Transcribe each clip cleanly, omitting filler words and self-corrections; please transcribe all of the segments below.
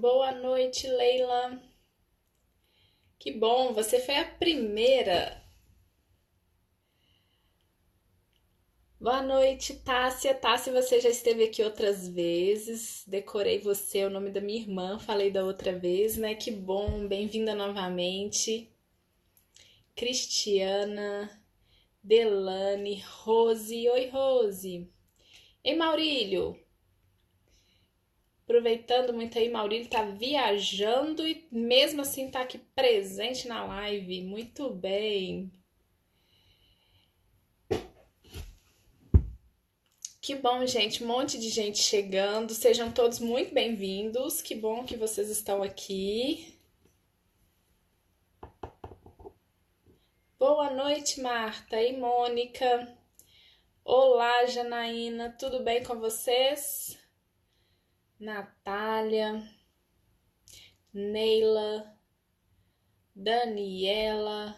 Boa noite, Leila. Que bom, você foi a primeira. Boa noite, Tássia. Tássia, você já esteve aqui outras vezes. Decorei você, o nome da minha irmã, falei da outra vez, né? Que bom, bem-vinda novamente. Cristiana, Delane, Rose. Oi, Rose. Ei, Maurílio. Aproveitando muito aí, Maurílio tá viajando e mesmo assim tá aqui presente na live. Muito bem. Que bom, gente. Um monte de gente chegando. Sejam todos muito bem-vindos. Que bom que vocês estão aqui. Boa noite, Marta e Mônica. Olá, Janaína. Tudo bem com vocês? Natália, Neila, Daniela,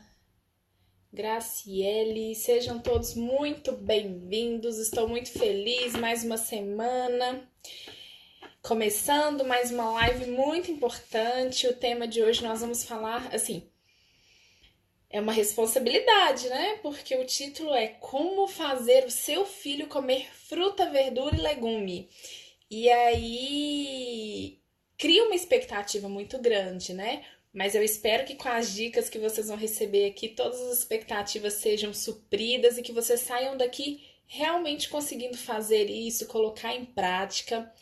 Graciele. Sejam todos muito bem-vindos. Estou muito feliz. Mais uma semana. Começando mais uma live muito importante. O tema de hoje nós vamos falar, assim, é uma responsabilidade, né? Porque o título é Como fazer o seu filho comer fruta, verdura e legume. E aí cria uma expectativa muito grande, né? Mas eu espero que com as dicas que vocês vão receber aqui, todas as expectativas sejam supridas e que vocês saiam daqui realmente conseguindo fazer isso, colocar em prática.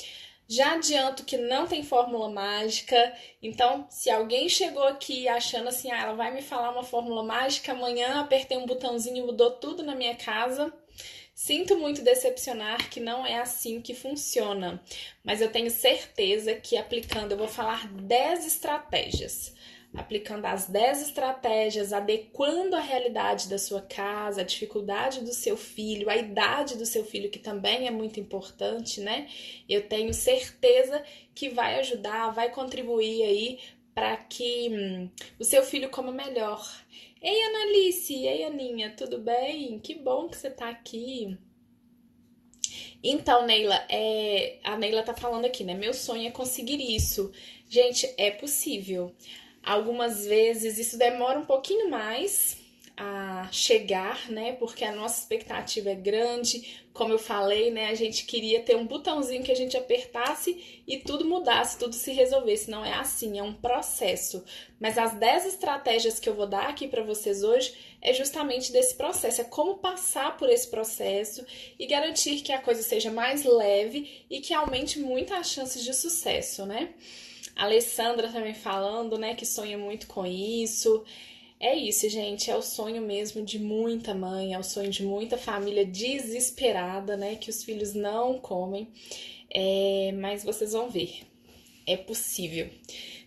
Já adianto que não tem fórmula mágica, então se alguém chegou aqui achando assim, ela vai me falar uma fórmula mágica, amanhã apertei um botãozinho e mudou tudo na minha casa. Sinto muito decepcionar que não é assim que funciona, mas eu tenho certeza que aplicando, eu vou falar 10 estratégias. Aplicando as 10 estratégias, adequando a realidade da sua casa, a dificuldade do seu filho, a idade do seu filho, que também é muito importante, né? Eu tenho certeza que vai ajudar, vai contribuir aí para que o seu filho coma melhor. Ei, Analice, ei, Aninha, tudo bem? Que bom que você tá aqui. Então, Neila, a Neila tá falando aqui, né? Meu sonho é conseguir isso. Gente, é possível. Algumas vezes isso demora um pouquinho mais a chegar, né? Porque a nossa expectativa é grande. Como eu falei, né? A gente queria ter um botãozinho que a gente apertasse e tudo mudasse, tudo se resolvesse. Não é assim, é um processo. Mas as 10 estratégias que eu vou dar aqui para vocês hoje é justamente desse processo, é como passar por esse processo e garantir que a coisa seja mais leve e que aumente muito as chances de sucesso, né? A Alessandra também falando, né, que sonha muito com isso. É isso, gente, é o sonho mesmo de muita mãe, é o sonho de muita família desesperada, né, que os filhos não comem. Mas vocês vão ver, é possível.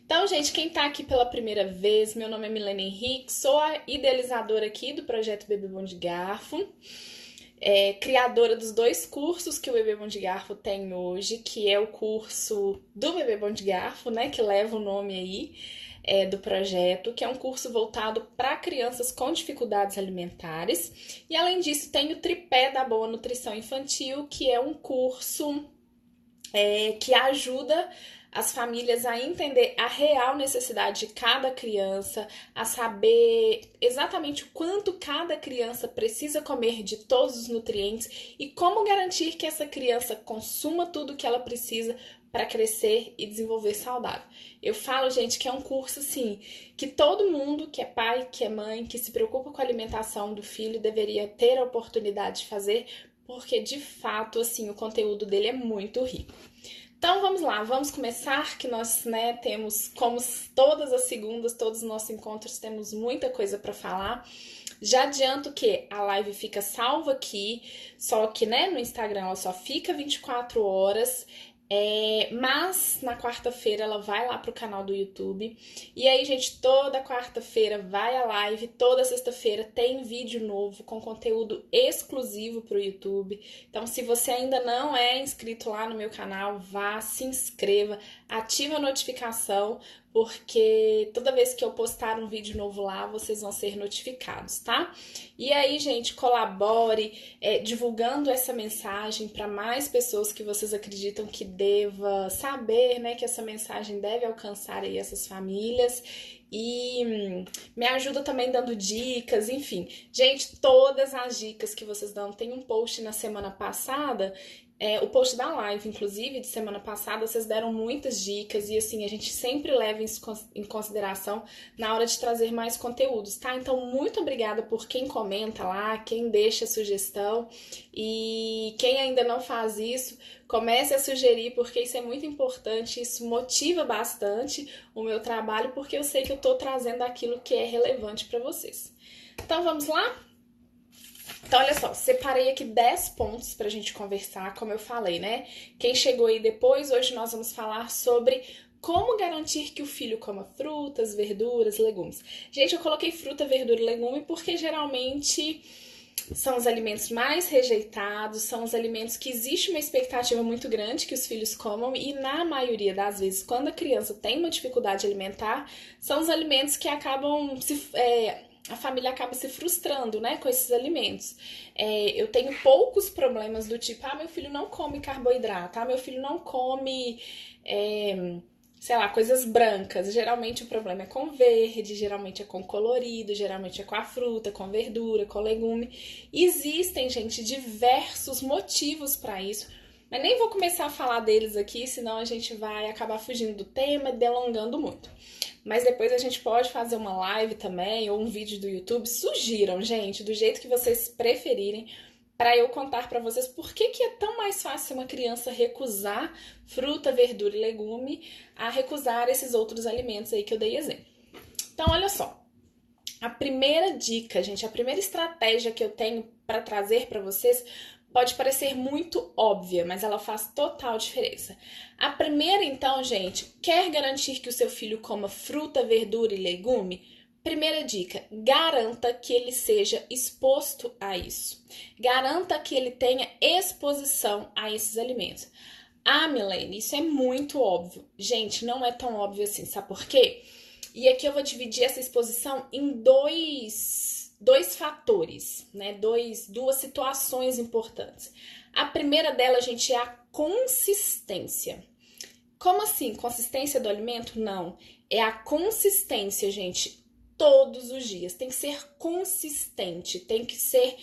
Então, gente, quem tá aqui pela primeira vez, meu nome é Milena Henrique, sou a idealizadora aqui do projeto Bebê Bom de Garfo, criadora dos 2 cursos que o Bebê Bom de Garfo tem hoje, que é o curso do Bebê Bom de Garfo, né, que leva o nome aí do projeto, que é um curso voltado para crianças com dificuldades alimentares. E além disso, tem o Tripé da Boa Nutrição Infantil, que é um curso que ajuda as famílias a entender a real necessidade de cada criança, a saber exatamente o quanto cada criança precisa comer de todos os nutrientes e como garantir que essa criança consuma tudo que ela precisa para crescer e desenvolver saudável. Eu falo, gente, que é um curso assim, que todo mundo que é pai, que é mãe, que se preocupa com a alimentação do filho deveria ter a oportunidade de fazer, porque de fato, assim, o conteúdo dele é muito rico. Então vamos lá, vamos começar, que nós, né, temos, como todas as segundas, todos os nossos encontros, temos muita coisa para falar. Já adianto que a live fica salva aqui, só que, né, no Instagram ela só fica 24 horas. Mas na quarta-feira ela vai lá pro canal do YouTube. E aí, gente, toda quarta-feira vai a live, toda sexta-feira tem vídeo novo com conteúdo exclusivo pro YouTube. Então, se você ainda não é inscrito lá no meu canal, vá, se inscreva, ative a notificação, porque toda vez que eu postar um vídeo novo lá, vocês vão ser notificados, tá? E aí, gente, colabore divulgando essa mensagem para mais pessoas que vocês acreditam que deva saber, né, que essa mensagem deve alcançar aí essas famílias. E me ajuda também dando dicas, enfim. Gente, todas as dicas que vocês dão, tem um post na semana passada, o post da live, inclusive, de semana passada, vocês deram muitas dicas e assim, a gente sempre leva isso em consideração na hora de trazer mais conteúdos, tá? Então, muito obrigada por quem comenta lá, quem deixa sugestão e quem ainda não faz isso, comece a sugerir, porque isso é muito importante, isso motiva bastante o meu trabalho, porque eu sei que eu tô trazendo aquilo que é relevante para vocês. Então, vamos lá? Então, olha só, separei aqui 10 pontos pra gente conversar, como eu falei, né? Quem chegou aí depois, hoje nós vamos falar sobre como garantir que o filho coma frutas, verduras, legumes. Gente, eu coloquei fruta, verdura e legume porque geralmente são os alimentos mais rejeitados, são os alimentos que existe uma expectativa muito grande que os filhos comam e na maioria das vezes, quando a criança tem uma dificuldade alimentar, são os alimentos que acabam a família acaba se frustrando, né, com esses alimentos. Eu tenho poucos problemas do tipo, meu filho não come carboidrato, meu filho não come, sei lá, coisas brancas. Geralmente o problema é com verde, geralmente é com colorido, geralmente é com a fruta, com verdura, com legume. Existem, gente, diversos motivos para isso, mas nem vou começar a falar deles aqui, senão a gente vai acabar fugindo do tema e delongando muito. Mas depois a gente pode fazer uma live também, ou um vídeo do YouTube. Sugiram, gente, do jeito que vocês preferirem, para eu contar para vocês por que é tão mais fácil uma criança recusar fruta, verdura e legume a recusar esses outros alimentos aí que eu dei exemplo. Então, olha só. A primeira dica, gente, a primeira estratégia que eu tenho para trazer para vocês pode parecer muito óbvia, mas ela faz total diferença. A primeira, então, gente, quer garantir que o seu filho coma fruta, verdura e legume? Primeira dica, garanta que ele seja exposto a isso. Garanta que ele tenha exposição a esses alimentos. Milene, isso é muito óbvio. Gente, não é tão óbvio assim, sabe por quê? E aqui eu vou dividir essa exposição em dois fatores, né? Duas situações importantes. A primeira delas, gente, é a consistência. Como assim? Consistência do alimento? Não. É a consistência, gente, todos os dias. Tem que ser consistente, tem que ser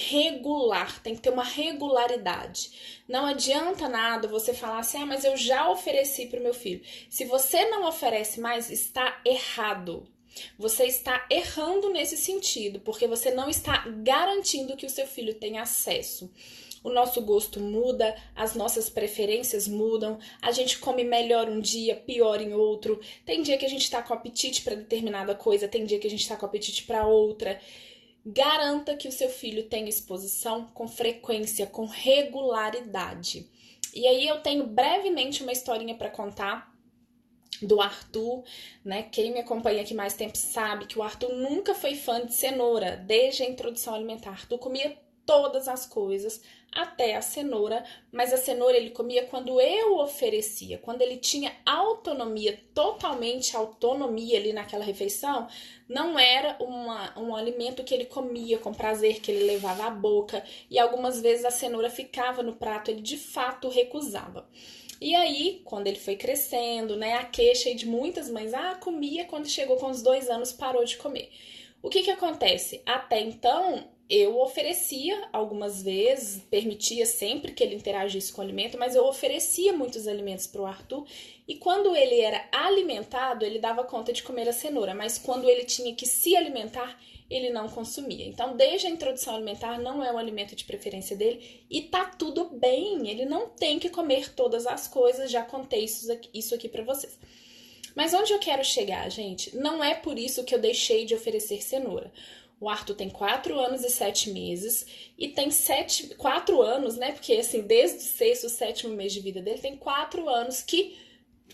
regular, tem que ter uma regularidade. Não adianta nada você falar assim, mas eu já ofereci para o meu filho. Se você não oferece mais, está errado. Você está errando nesse sentido, porque você não está garantindo que o seu filho tenha acesso. O nosso gosto muda, as nossas preferências mudam, a gente come melhor um dia, pior em outro. Tem dia que a gente está com apetite para determinada coisa, tem dia que a gente está com apetite para outra. Garanta que o seu filho tenha exposição com frequência, com regularidade. E aí eu tenho brevemente uma historinha para contar do Arthur, né? Quem me acompanha aqui mais tempo sabe que o Arthur nunca foi fã de cenoura, desde a introdução alimentar. Arthur comia todas as coisas, até a cenoura, mas a cenoura ele comia quando eu oferecia, quando ele tinha autonomia, totalmente autonomia ali naquela refeição, não era um alimento que ele comia com prazer, que ele levava à boca, e algumas vezes a cenoura ficava no prato, ele de fato recusava. E aí, quando ele foi crescendo, né, a queixa de muitas mães, comia, quando chegou com os 2 anos, parou de comer. O que acontece? Até então, eu oferecia algumas vezes, permitia sempre que ele interagisse com o alimento, mas eu oferecia muitos alimentos para o Arthur, e quando ele era alimentado, ele dava conta de comer a cenoura, mas quando ele tinha que se alimentar, ele não consumia. Então, desde a introdução alimentar, não é o alimento de preferência dele e tá tudo bem, ele não tem que comer todas as coisas, já contei isso aqui pra vocês. Mas onde eu quero chegar, gente? Não é por isso que eu deixei de oferecer cenoura. O Arthur tem 4 anos e 7 meses e tem 4 anos, né? Porque assim, desde o 6º, 7º mês de vida dele, tem 4 anos que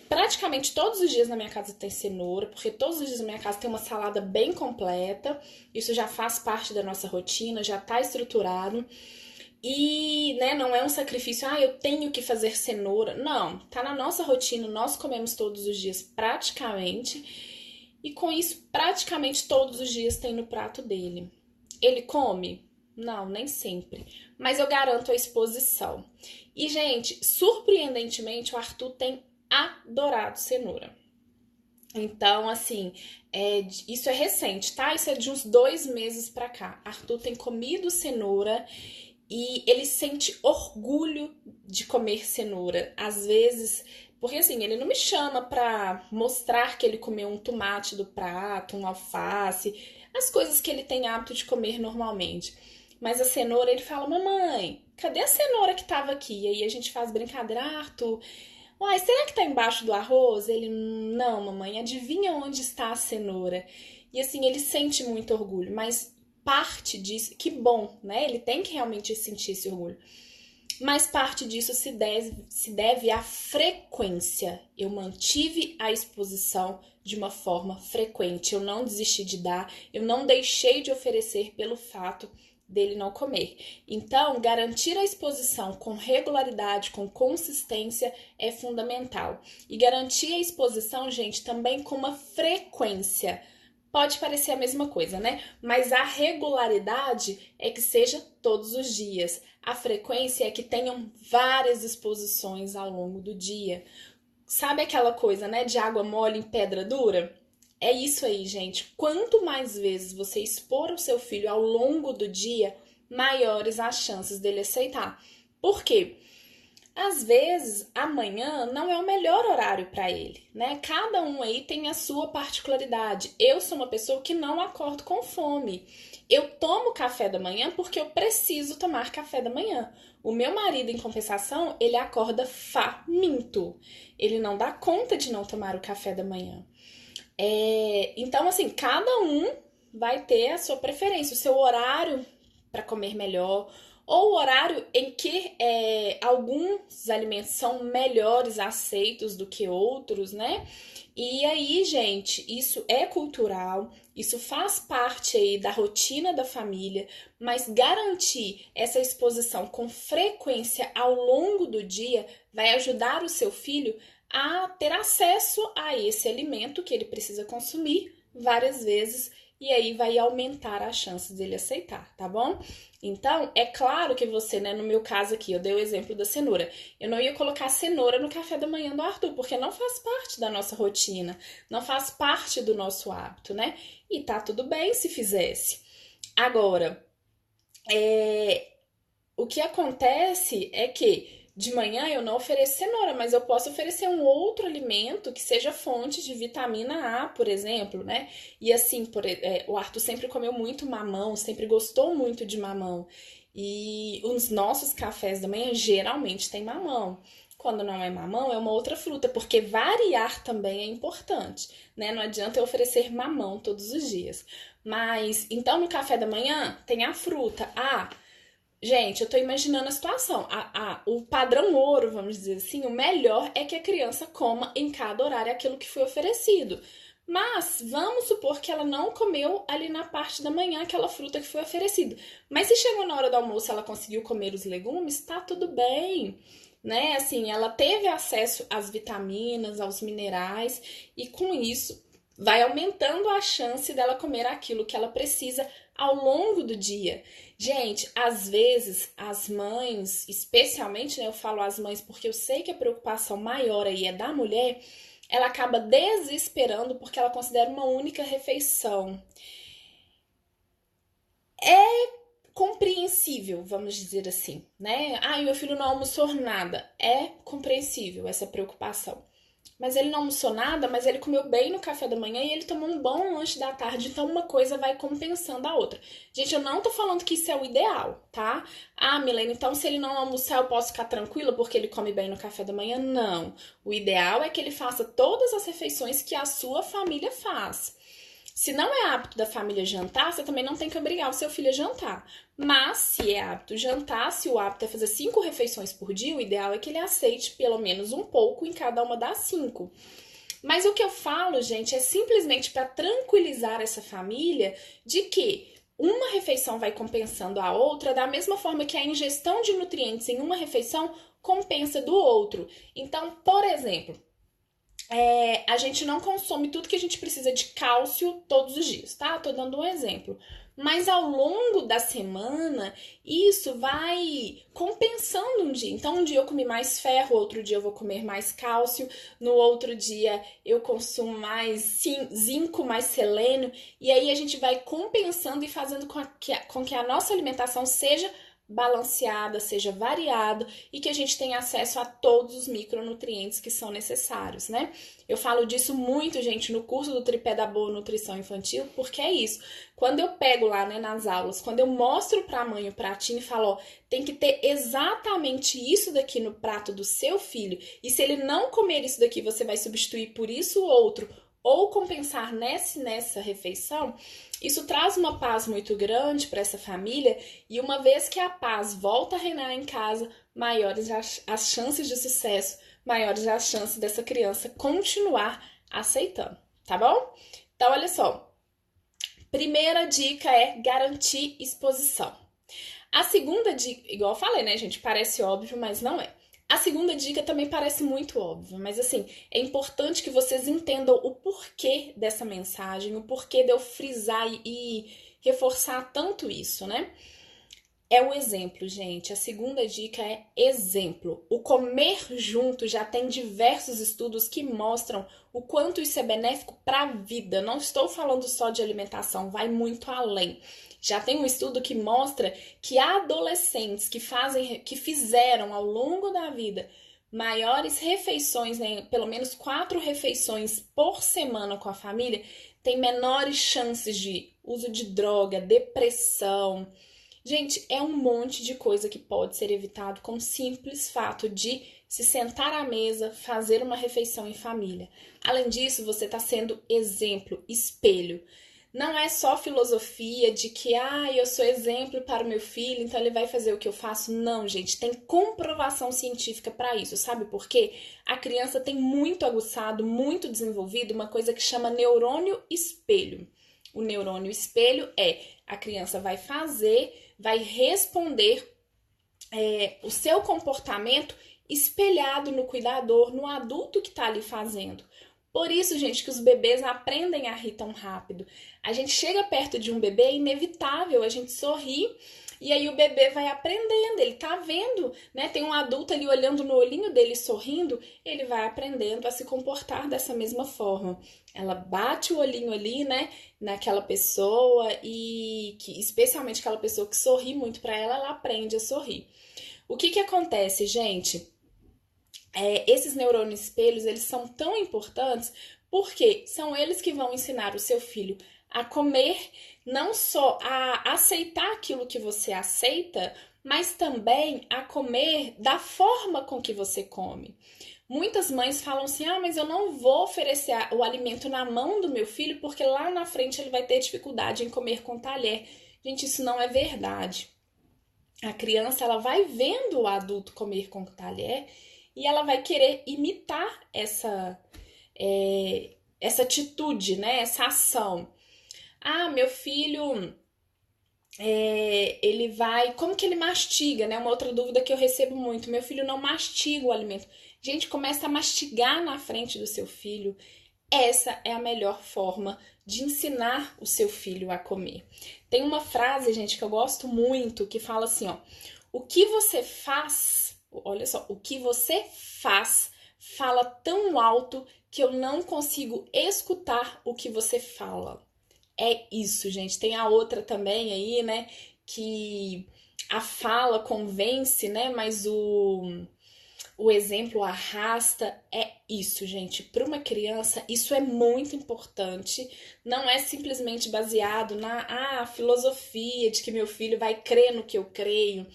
praticamente todos os dias na minha casa tem cenoura, porque todos os dias na minha casa tem uma salada bem completa. Isso já faz parte da nossa rotina, já tá estruturado. E, né, não é um sacrifício, eu tenho que fazer cenoura. Não, tá na nossa rotina, nós comemos todos os dias praticamente. E com isso, praticamente todos os dias tem no prato dele. Ele come? Não, nem sempre. Mas eu garanto a exposição. E, gente, surpreendentemente, o Arthur tem adorado cenoura. Então, assim, isso é recente, tá? Isso é de uns 2 meses pra cá. Arthur tem comido cenoura e ele sente orgulho de comer cenoura. Às vezes, porque assim, ele não me chama pra mostrar que ele comeu um tomate do prato, um alface, as coisas que ele tem hábito de comer normalmente. Mas a cenoura, ele fala: mamãe, cadê a cenoura que tava aqui? E aí a gente faz brincadeira: Arthur, uai, será que tá embaixo do arroz? Ele: não, mamãe, adivinha onde está a cenoura? E assim, ele sente muito orgulho, mas parte disso, que bom, né? Ele tem que realmente sentir esse orgulho. Mas parte disso se deve à frequência. Eu mantive a exposição de uma forma frequente. Eu não desisti de dar, eu não deixei de oferecer pelo fato dele não comer. Então, garantir a exposição com regularidade, com consistência é fundamental. E garantir a exposição, gente, também com uma frequência. Pode parecer a mesma coisa, né? Mas a regularidade é que seja todos os dias. A frequência é que tenham várias exposições ao longo do dia. Sabe aquela coisa, né, de água mole em pedra dura? É isso aí, gente. Quanto mais vezes você expor o seu filho ao longo do dia, maiores as chances dele aceitar. Por quê? Às vezes, amanhã não é o melhor horário para ele, né? Cada um aí tem a sua particularidade. Eu sou uma pessoa que não acordo com fome. Eu tomo café da manhã porque eu preciso tomar café da manhã. O meu marido, em compensação, ele acorda faminto. Ele não dá conta de não tomar o café da manhã. Então, assim, cada um vai ter a sua preferência, o seu horário para comer melhor, ou o horário em que alguns alimentos são melhores aceitos do que outros, né? E aí, gente, isso é cultural, isso faz parte aí da rotina da família, mas garantir essa exposição com frequência ao longo do dia vai ajudar o seu filho a ter acesso a esse alimento que ele precisa consumir várias vezes e aí vai aumentar as chances dele aceitar, tá bom? Então, é claro que você, né, no meu caso aqui, eu dei o exemplo da cenoura. Eu não ia colocar cenoura no café da manhã do Arthur, porque não faz parte da nossa rotina, não faz parte do nosso hábito, né? E tá tudo bem se fizesse. Agora, o que acontece é que de manhã eu não ofereço cenoura, mas eu posso oferecer um outro alimento que seja fonte de vitamina A, por exemplo, né? E assim, o Arthur sempre comeu muito mamão, sempre gostou muito de mamão. E os nossos cafés da manhã geralmente tem mamão. Quando não é mamão, é uma outra fruta, porque variar também é importante, né? Não adianta eu oferecer mamão todos os dias. Mas, então no café da manhã tem a fruta. Gente, eu tô imaginando a situação. O padrão ouro, vamos dizer assim, o melhor é que a criança coma em cada horário aquilo que foi oferecido. Mas vamos supor que ela não comeu ali na parte da manhã aquela fruta que foi oferecida. Mas se chegou na hora do almoço e ela conseguiu comer os legumes, tá tudo bem. Né? Assim, ela teve acesso às vitaminas, aos minerais e com isso vai aumentando a chance dela comer aquilo que ela precisa ao longo do dia. Gente, às vezes as mães, especialmente, né, eu falo as mães porque eu sei que a preocupação maior aí é da mulher, ela acaba desesperando porque ela considera uma única refeição. É compreensível, vamos dizer assim, né? Meu filho não almoçou nada. É compreensível essa preocupação. Mas ele não almoçou nada, mas ele comeu bem no café da manhã e ele tomou um bom lanche da tarde, então uma coisa vai compensando a outra. Gente, eu não tô falando que isso é o ideal, tá? Milena, então se ele não almoçar eu posso ficar tranquila porque ele come bem no café da manhã? Não. O ideal é que ele faça todas as refeições que a sua família faz. Se não é hábito da família jantar, você também não tem que obrigar o seu filho a jantar. Mas, se é hábito jantar, se o hábito é fazer 5 refeições por dia, o ideal é que ele aceite pelo menos um pouco em cada uma das 5. Mas o que eu falo, gente, é simplesmente para tranquilizar essa família de que uma refeição vai compensando a outra, da mesma forma que a ingestão de nutrientes em uma refeição compensa do outro. Então, por exemplo, a gente não consome tudo que a gente precisa de cálcio todos os dias, tá? Tô dando um exemplo. Mas ao longo da semana, isso vai compensando um dia. Então, um dia eu comi mais ferro, outro dia eu vou comer mais cálcio, no outro dia eu consumo mais zinco, mais selênio, e aí a gente vai compensando e fazendo com que a nossa alimentação seja balanceada, seja variada e que a gente tenha acesso a todos os micronutrientes que são necessários, né? Eu falo disso muito, gente, no curso do Tripé da Boa Nutrição Infantil, porque é isso. Quando eu pego lá, né, nas aulas, quando eu mostro pra mãe o pratinho e falo, ó, tem que ter exatamente isso daqui no prato do seu filho, e se ele não comer isso daqui, você vai substituir por isso ou outro, ou compensar nessa refeição, isso traz uma paz muito grande para essa família, e uma vez que a paz volta a reinar em casa, maiores as chances de sucesso, maiores as chances dessa criança continuar aceitando, tá bom? Então, olha só. Primeira dica é garantir exposição. A segunda dica, igual eu falei, né, gente? Parece óbvio, mas não é. A segunda dica também parece muito óbvia, mas assim, é importante que vocês entendam o porquê dessa mensagem, o porquê de eu frisar e reforçar tanto isso, né? É o exemplo, gente. A segunda dica é exemplo. O comer junto já tem diversos estudos que mostram o quanto isso é benéfico para a vida. Não estou falando só de alimentação, vai muito além. Já tem um estudo que mostra que adolescentes que fizeram ao longo da vida maiores refeições, né, pelo menos 4 refeições por semana com a família, têm menores chances de uso de droga, depressão. Gente, é um monte de coisa que pode ser evitado com o simples fato de se sentar à mesa, fazer uma refeição em família. Além disso, você está sendo exemplo, espelho. Não é só filosofia de que, eu sou exemplo para o meu filho, então ele vai fazer o que eu faço. Não, gente, tem comprovação científica para isso. Sabe por quê? A criança tem muito aguçado, muito desenvolvido uma coisa que chama neurônio espelho. O neurônio espelho a criança vai responder o seu comportamento espelhado no cuidador, no adulto que está ali fazendo. Por isso, gente, que os bebês aprendem a rir tão rápido. A gente chega perto de um bebê, é inevitável a gente sorrir, e aí o bebê vai aprendendo, ele tá vendo, né? Tem um adulto ali olhando no olhinho dele, sorrindo, ele vai aprendendo a se comportar dessa mesma forma. Ela bate o olhinho ali, né, naquela pessoa, e que especialmente aquela pessoa que sorri muito para ela, ela aprende a sorrir. O que acontece, gente? Esses neurônios espelhos, eles são tão importantes porque são eles que vão ensinar o seu filho a comer, não só a aceitar aquilo que você aceita, mas também a comer da forma com que você come. Muitas mães falam assim, mas eu não vou oferecer o alimento na mão do meu filho porque lá na frente ele vai ter dificuldade em comer com talher. Gente, isso não é verdade. A criança, ela vai vendo o adulto comer com talher e ela vai querer imitar essa atitude, né? Essa ação. Meu filho, ele vai... Como que ele mastiga, né? Uma outra dúvida que eu recebo muito. Meu filho não mastiga o alimento. Gente, começa a mastigar na frente do seu filho. Essa é a melhor forma de ensinar o seu filho a comer. Tem uma frase, gente, que eu gosto muito, que fala assim, ó. O que você faz... Olha só, o que você faz fala tão alto que eu não consigo escutar o que você fala. É isso, gente. Tem a outra também aí, né? Que a fala convence, né? Mas o exemplo arrasta. É isso, gente. Para uma criança, isso é muito importante. Não é simplesmente baseado na filosofia de que meu filho vai crer no que eu creio,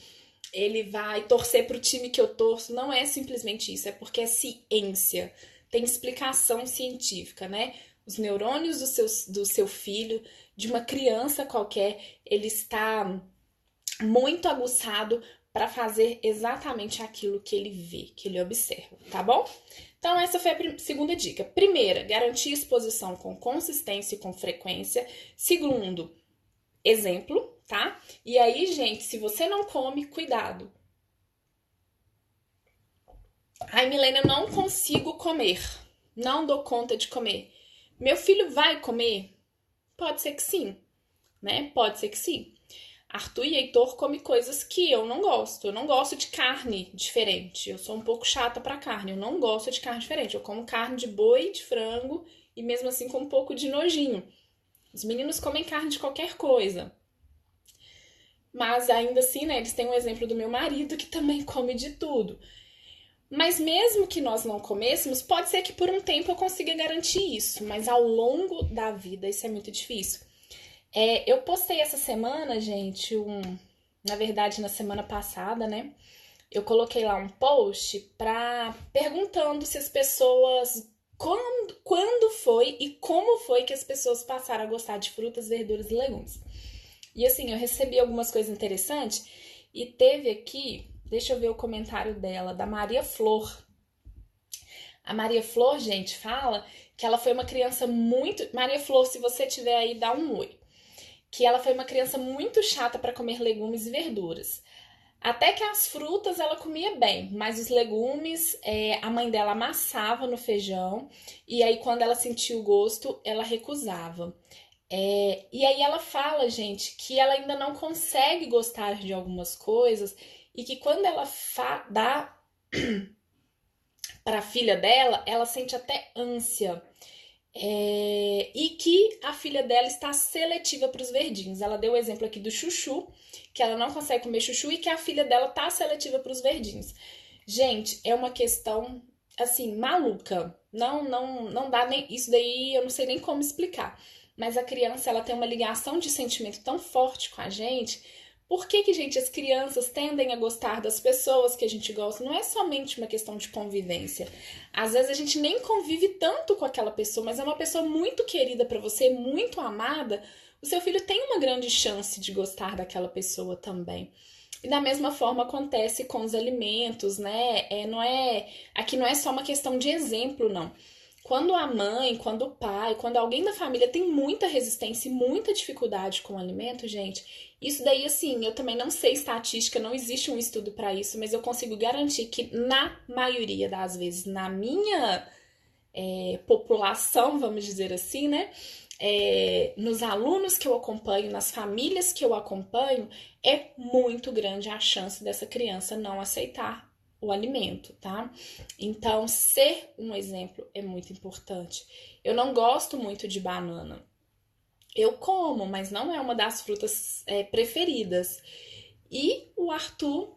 ele vai torcer para o time que eu torço. Não é simplesmente isso, é porque é ciência. Tem explicação científica, né? Os neurônios do seu filho, de uma criança qualquer, ele está muito aguçado para fazer exatamente aquilo que ele vê, que ele observa, tá bom? Então, essa foi a segunda dica. Primeira, garantir exposição com consistência e com frequência. Segundo, exemplo, tá? E aí, gente, se você não come, cuidado. Ai, Milena, eu não consigo comer. Não dou conta de comer. Meu filho vai comer? Pode ser que sim, né? Pode ser que sim. Arthur e Heitor comem coisas que eu não gosto. Eu não gosto de carne diferente. Eu sou um pouco chata pra carne. Eu não gosto de carne diferente. Eu como carne de boi, de frango e mesmo assim com um pouco de nojinho. Os meninos comem carne de qualquer coisa. Mas ainda assim, né, eles têm um exemplo do meu marido que também come de tudo. Mas mesmo que nós não comêssemos, pode ser que por um tempo eu consiga garantir isso, mas ao longo da vida isso é muito difícil. Eu postei essa semana, gente, na verdade na semana passada, né? Eu coloquei lá um post perguntando se as pessoas quando foi e como foi que as pessoas passaram a gostar de frutas, verduras e legumes. E assim, eu recebi algumas coisas interessantes e teve aqui, deixa eu ver o comentário dela, da Maria Flor. A Maria Flor, gente, fala que ela foi uma criança muito. Maria Flor, se você tiver aí, dá um oi. Que ela foi uma criança muito chata para comer legumes e verduras. Até que as frutas ela comia bem, mas os legumes a mãe dela amassava no feijão e aí quando ela sentia o gosto ela recusava. E aí ela fala, gente, que ela ainda não consegue gostar de algumas coisas e que quando ela dá para a filha dela, ela sente até ânsia. E que a filha dela está seletiva para os verdinhos. Ela deu o exemplo aqui do chuchu, que ela não consegue comer chuchu e que a filha dela está seletiva para os verdinhos. Gente, é uma questão assim maluca. Não dá nem isso daí, eu não sei nem como explicar. Mas a criança ela tem uma ligação de sentimento tão forte com a gente. Por que, gente, as crianças tendem a gostar das pessoas que a gente gosta? Não é somente uma questão de convivência. Às vezes a gente nem convive tanto com aquela pessoa, mas é uma pessoa muito querida para você, muito amada. O seu filho tem uma grande chance de gostar daquela pessoa também. E da mesma forma acontece com os alimentos, né? Aqui não é só uma questão de exemplo, não. Quando a mãe, quando o pai, quando alguém da família tem muita resistência e muita dificuldade com o alimento, gente, isso daí, assim, eu também não sei estatística, não existe um estudo para isso, mas eu consigo garantir que na maioria das vezes, na minha população, vamos dizer assim, né? Nos alunos que eu acompanho, nas famílias que eu acompanho, é muito grande a chance dessa criança não aceitar o alimento, tá? Então, ser um exemplo é muito importante. Eu não gosto muito de banana. Eu como, mas não é uma das frutas preferidas. E o Arthur,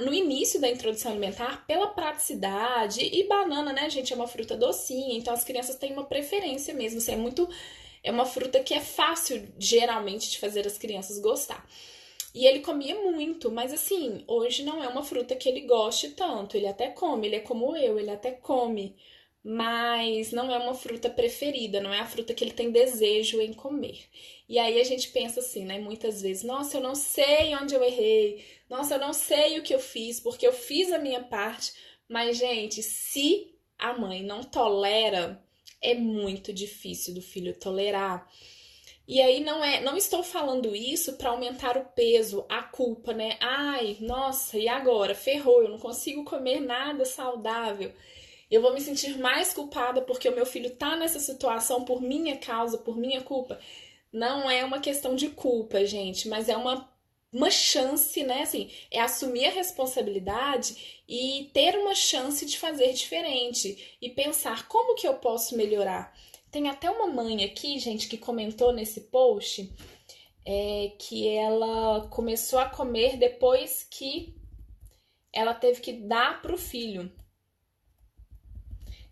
no início da introdução alimentar, pela praticidade, e banana, né, gente, é uma fruta docinha, então as crianças têm uma preferência mesmo. Assim, é uma fruta que é fácil, geralmente, de fazer as crianças gostar. E ele comia muito, mas assim, hoje não é uma fruta que ele goste tanto. Ele até come, ele é como eu, ele até come. Mas não é uma fruta preferida, não é a fruta que ele tem desejo em comer. E aí a gente pensa assim, né? Muitas vezes, nossa, eu não sei onde eu errei, nossa, eu não sei o que eu fiz, porque eu fiz a minha parte. Mas, gente, se a mãe não tolera, é muito difícil do filho tolerar. E aí não estou falando isso para aumentar o peso, a culpa, né? Ai, nossa, e agora? Ferrou, eu não consigo comer nada saudável. Eu vou me sentir mais culpada porque o meu filho tá nessa situação por minha causa, por minha culpa. Não é uma questão de culpa, gente, mas é uma chance, né? Assim, é assumir a responsabilidade e ter uma chance de fazer diferente e pensar como que eu posso melhorar. Tem até uma mãe aqui, gente, que comentou nesse post que ela começou a comer depois que ela teve que dar pro filho.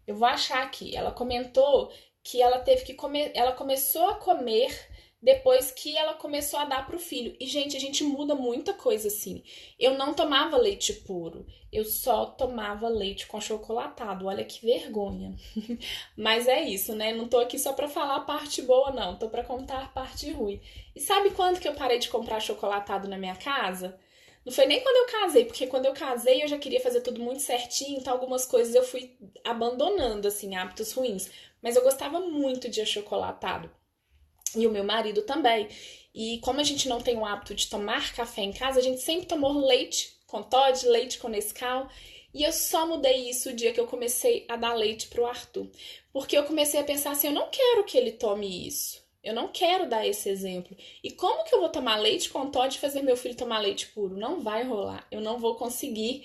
Eu vou achar aqui. Ela comentou que ela teve que comer, ela começou a comer depois que ela começou a dar pro filho. E, gente, a gente muda muita coisa assim. Eu não tomava leite puro, eu só tomava leite com achocolatado. Olha que vergonha. Mas é isso, né? Não tô aqui só pra falar a parte boa, não. Tô pra contar a parte ruim. E sabe quando que eu parei de comprar chocolatado na minha casa? Não foi nem quando eu casei, porque quando eu casei eu já queria fazer tudo muito certinho, então algumas coisas eu fui abandonando, assim, hábitos ruins. Mas eu gostava muito de achocolatado. E o meu marido também. E como a gente não tem o hábito de tomar café em casa, a gente sempre tomou leite com Toddy, leite com Nescau. E eu só mudei isso o dia que eu comecei a dar leite pro Arthur. Porque eu comecei a pensar assim, eu não quero que ele tome isso. Eu não quero dar esse exemplo. E como que eu vou tomar leite com Toddy e fazer meu filho tomar leite puro? Não vai rolar. Eu não vou conseguir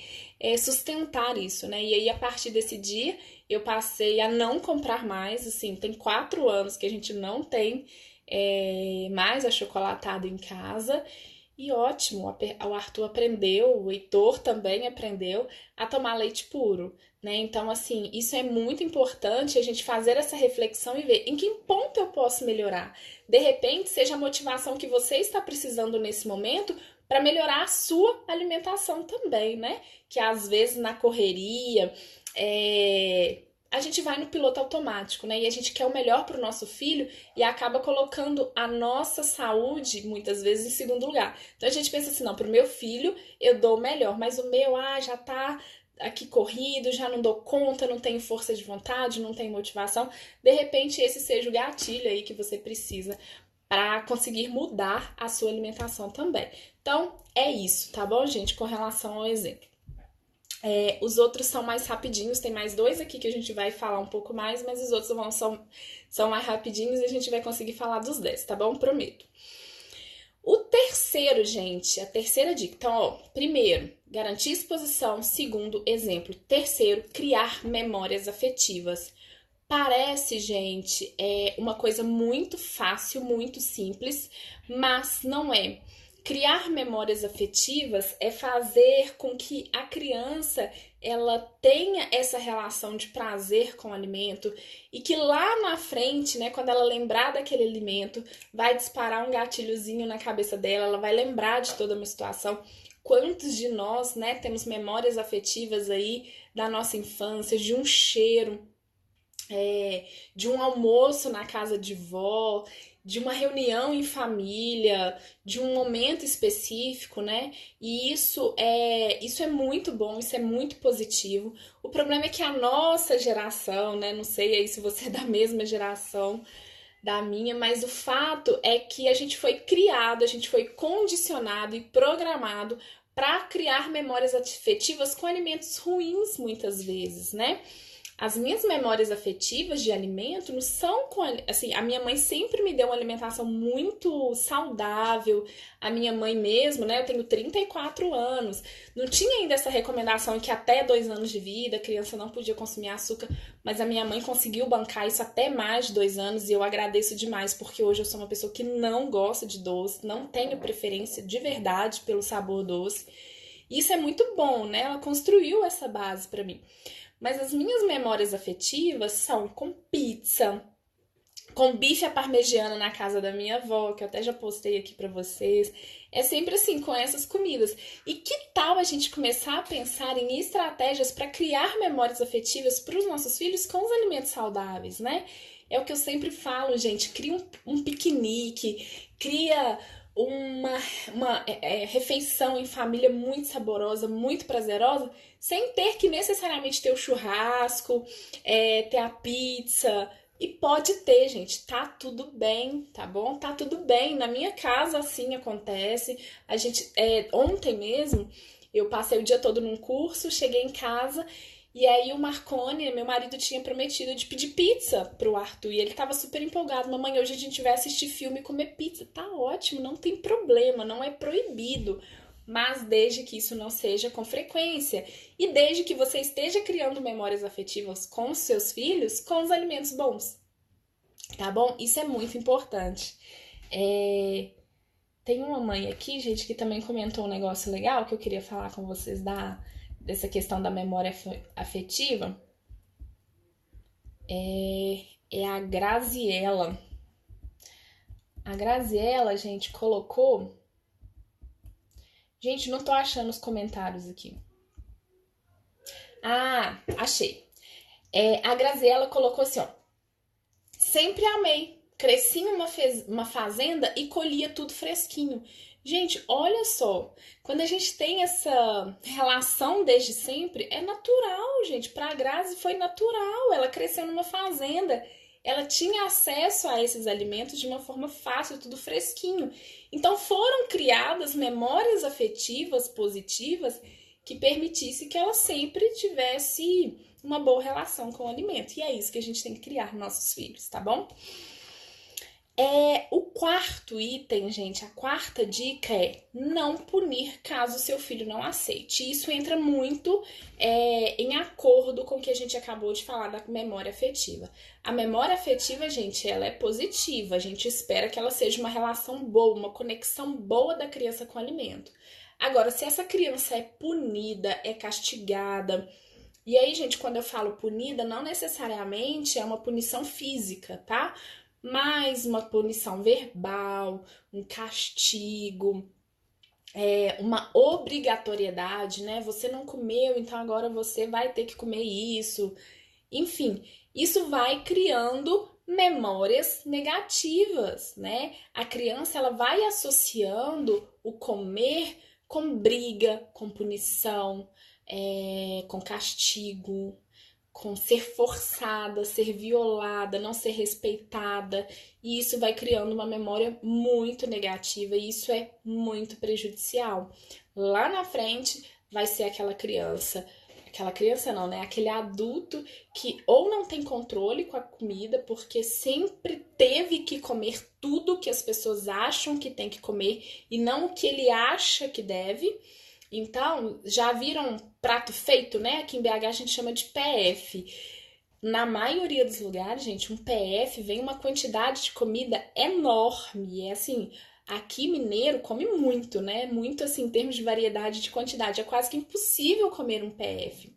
sustentar isso, né? E aí, a partir desse dia, eu passei a não comprar mais. Assim, tem 4 anos que a gente não tem mais achocolatado em casa. E ótimo, o Arthur aprendeu, o Heitor também aprendeu a tomar leite puro, né? Então, assim, isso é muito importante a gente fazer essa reflexão e ver em que ponto eu posso melhorar. De repente, seja a motivação que você está precisando nesse momento para melhorar a sua alimentação também, né? Que às vezes na correria, a gente vai no piloto automático, né? E a gente quer o melhor para o nosso filho e acaba colocando a nossa saúde, muitas vezes, em segundo lugar. Então a gente pensa assim, não, pro meu filho eu dou o melhor, mas o meu, já tá aqui corrido, já não dou conta, não tenho força de vontade, não tenho motivação. De repente esse seja o gatilho aí que você precisa para conseguir mudar a sua alimentação também. Então é isso, tá bom, gente? Com relação ao exemplo. Os outros são mais rapidinhos, tem mais 2 aqui que a gente vai falar um pouco mais, mas os outros são mais rapidinhos e a gente vai conseguir falar dos 10, tá bom? Prometo. O terceiro, gente, a terceira dica. Então, ó, primeiro, garantir exposição. Segundo, exemplo. Terceiro, criar memórias afetivas. Parece, gente, uma coisa muito fácil, muito simples, mas não é. Criar memórias afetivas é fazer com que a criança ela tenha essa relação de prazer com o alimento e que lá na frente, né, quando ela lembrar daquele alimento, vai disparar um gatilhozinho na cabeça dela, ela vai lembrar de toda uma situação. Quantos de nós, né, temos memórias afetivas aí da nossa infância, de um cheiro, de um almoço na casa de vó, de uma reunião em família, de um momento específico, né? E isso é muito bom, isso é muito positivo. O problema é que a nossa geração, né? Não sei aí se você é da mesma geração da minha, mas o fato é que a gente foi criado, a gente foi condicionado e programado para criar memórias afetivas com alimentos ruins muitas vezes, né? As minhas memórias afetivas de alimento não são com... Assim, a minha mãe sempre me deu uma alimentação muito saudável. A minha mãe mesmo, né? Eu tenho 34 anos. Não tinha ainda essa recomendação que até 2 anos de vida a criança não podia consumir açúcar. Mas a minha mãe conseguiu bancar isso até mais de 2 anos. E eu agradeço demais, porque hoje eu sou uma pessoa que não gosta de doce. Não tenho preferência de verdade pelo sabor doce. Isso é muito bom, né? Ela construiu essa base para mim. Mas as minhas memórias afetivas são com pizza, com bife à parmegiana na casa da minha avó, que eu até já postei aqui pra vocês. É sempre assim, com essas comidas. E que tal a gente começar a pensar em estratégias para criar memórias afetivas para os nossos filhos com os alimentos saudáveis, né? É o que eu sempre falo, gente. Cria um piquenique, cria uma refeição em família muito saborosa, muito prazerosa, sem ter que necessariamente ter o churrasco, ter a pizza. E pode ter, gente, tá tudo bem, tá bom? Tá tudo bem. Na minha casa assim acontece. A gente, ontem mesmo, eu passei o dia todo num curso, cheguei em casa e aí o Marcone, meu marido, tinha prometido de pedir pizza pro Arthur. E ele tava super empolgado. Mamãe, hoje a gente vai assistir filme e comer pizza. Tá ótimo, não tem problema, não é proibido. Mas desde que isso não seja com frequência. E desde que você esteja criando memórias afetivas com os seus filhos, com os alimentos bons. Tá bom? Isso é muito importante. Tem uma mãe aqui, gente, que também comentou um negócio legal que eu queria falar com vocês dessa questão da memória afetiva. É a Graziella. A Graziella, gente, colocou... Gente, não tô achando os comentários aqui. Ah, achei. A Graziella colocou assim, ó. Sempre amei. Cresci em uma fazenda e colhia tudo fresquinho. Gente, olha só. Quando a gente tem essa relação desde sempre, é natural, gente. Pra Grazi foi natural. Ela cresceu numa fazenda ela tinha acesso a esses alimentos de uma forma fácil, tudo fresquinho. Então foram criadas memórias afetivas positivas que permitisse que ela sempre tivesse uma boa relação com o alimento. E é isso que a gente tem que criar nos nossos filhos, tá bom? O quarto item, gente, a quarta dica é não punir caso o seu filho não aceite. Isso entra muito em acordo com o que a gente acabou de falar da memória afetiva. A memória afetiva, gente, ela é positiva. A gente espera que ela seja uma relação boa, uma conexão boa da criança com o alimento. Agora, se essa criança é punida, é castigada... E aí, gente, quando eu falo punida, não necessariamente é uma punição física, tá? Mas uma punição verbal, um castigo, uma obrigatoriedade, né? Você não comeu, então agora você vai ter que comer isso. Enfim, isso vai criando memórias negativas, né? A criança ela vai associando o comer com briga, com punição, com castigo, com ser forçada, ser violada, não ser respeitada, e isso vai criando uma memória muito negativa e isso é muito prejudicial. Lá na frente vai ser aquela criança não, né? Aquele adulto que ou não tem controle com a comida porque sempre teve que comer tudo que as pessoas acham que tem que comer e não o que ele acha que deve. Então, já viram prato feito, né? Aqui em BH a gente chama de PF. Na maioria dos lugares, gente, um PF vem uma quantidade de comida enorme. É assim, aqui mineiro come muito, né? Muito assim, em termos de variedade de quantidade. É quase que impossível comer um PF.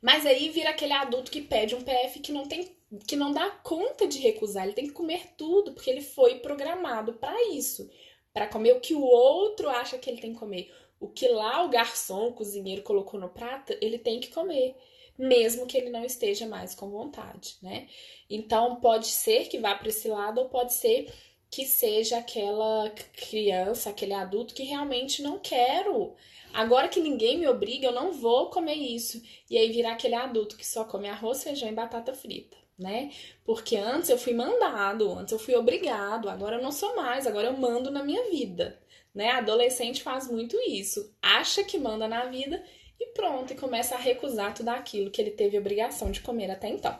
Mas aí vira aquele adulto que pede um PF que não dá conta de recusar. Ele tem que comer tudo, porque ele foi programado para isso. Para comer o que o outro acha que ele tem que comer. O que lá o garçom, o cozinheiro colocou no prato, ele tem que comer, mesmo que ele não esteja mais com vontade, né? Então pode ser que vá para esse lado ou pode ser que seja aquela criança, aquele adulto que realmente não quero. Agora que ninguém me obriga, eu não vou comer isso. E aí virar aquele adulto que só come arroz, feijão e batata frita, né? Porque antes eu fui mandado, antes eu fui obrigado, agora eu não sou mais, agora eu mando na minha vida, né? Adolescente faz muito isso, acha que manda na vida e pronto, e começa a recusar tudo aquilo que ele teve obrigação de comer até então.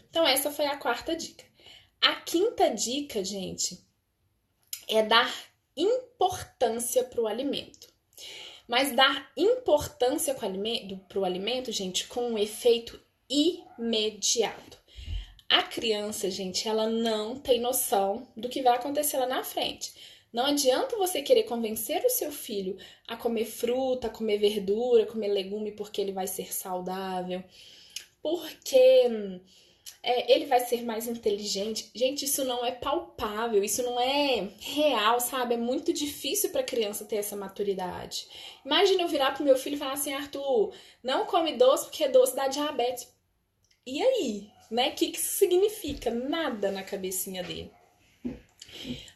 Então essa foi a quarta dica. A quinta dica, gente, é dar importância para o alimento. Mas dar importância para o alimento, gente, com um efeito imediato. A criança, gente, ela não tem noção do que vai acontecer lá na frente. Não adianta você querer convencer o seu filho a comer fruta, a comer verdura, a comer legume porque ele vai ser saudável, porque ele vai ser mais inteligente. Gente, isso não é palpável, isso não é real, sabe? É muito difícil para a criança ter essa maturidade. Imagina eu virar pro meu filho e falar assim, Arthur, não come doce porque doce dá diabetes. E aí? Né? O que isso significa? Nada na cabecinha dele.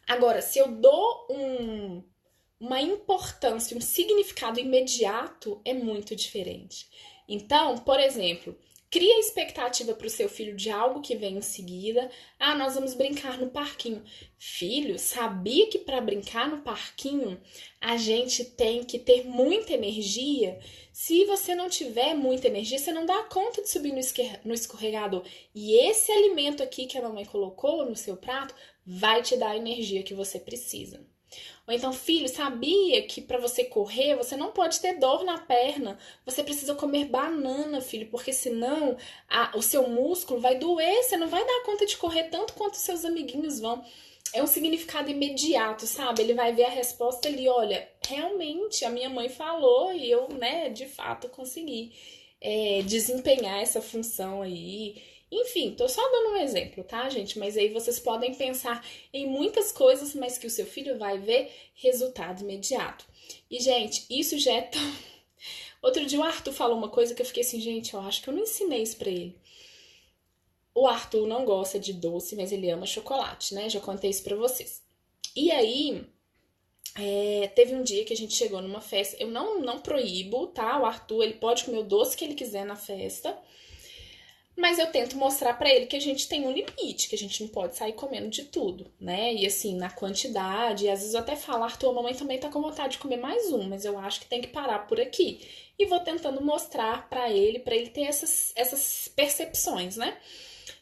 Agora, se eu dou uma importância, um significado imediato, é muito diferente. Então, por exemplo, cria expectativa para o seu filho de algo que vem em seguida. Ah, nós vamos brincar no parquinho. Filho, sabia que para brincar no parquinho a gente tem que ter muita energia? Se você não tiver muita energia, você não dá conta de subir no escorregador. E esse alimento aqui que a mamãe colocou no seu prato vai te dar a energia que você precisa. Ou então, filho, sabia que para você correr, você não pode ter dor na perna. Você precisa comer banana, filho, porque senão o seu músculo vai doer. Você não vai dar conta de correr tanto quanto os seus amiguinhos vão. É um significado imediato, sabe? Ele vai ver a resposta ali, olha, realmente a minha mãe falou e eu, né, de fato consegui desempenhar essa função aí. Enfim, tô só dando um exemplo, tá, gente? Mas aí vocês podem pensar em muitas coisas, mas que o seu filho vai ver resultado imediato. E, gente, isso já é tão... Outro dia o Arthur falou uma coisa que eu fiquei assim, gente, eu acho que eu não ensinei isso pra ele. O Arthur não gosta de doce, mas ele ama chocolate, né? Já contei isso pra vocês. E aí, teve um dia que a gente chegou numa festa. Eu não proíbo, tá? O Arthur, ele pode comer o doce que ele quiser na festa. Mas eu tento mostrar pra ele que a gente tem um limite, que a gente não pode sair comendo de tudo, né? E assim, na quantidade, e às vezes eu até falo, Arthur, a mamãe também tá com vontade de comer mais um, mas eu acho que tem que parar por aqui. E vou tentando mostrar pra ele ter essas percepções, né?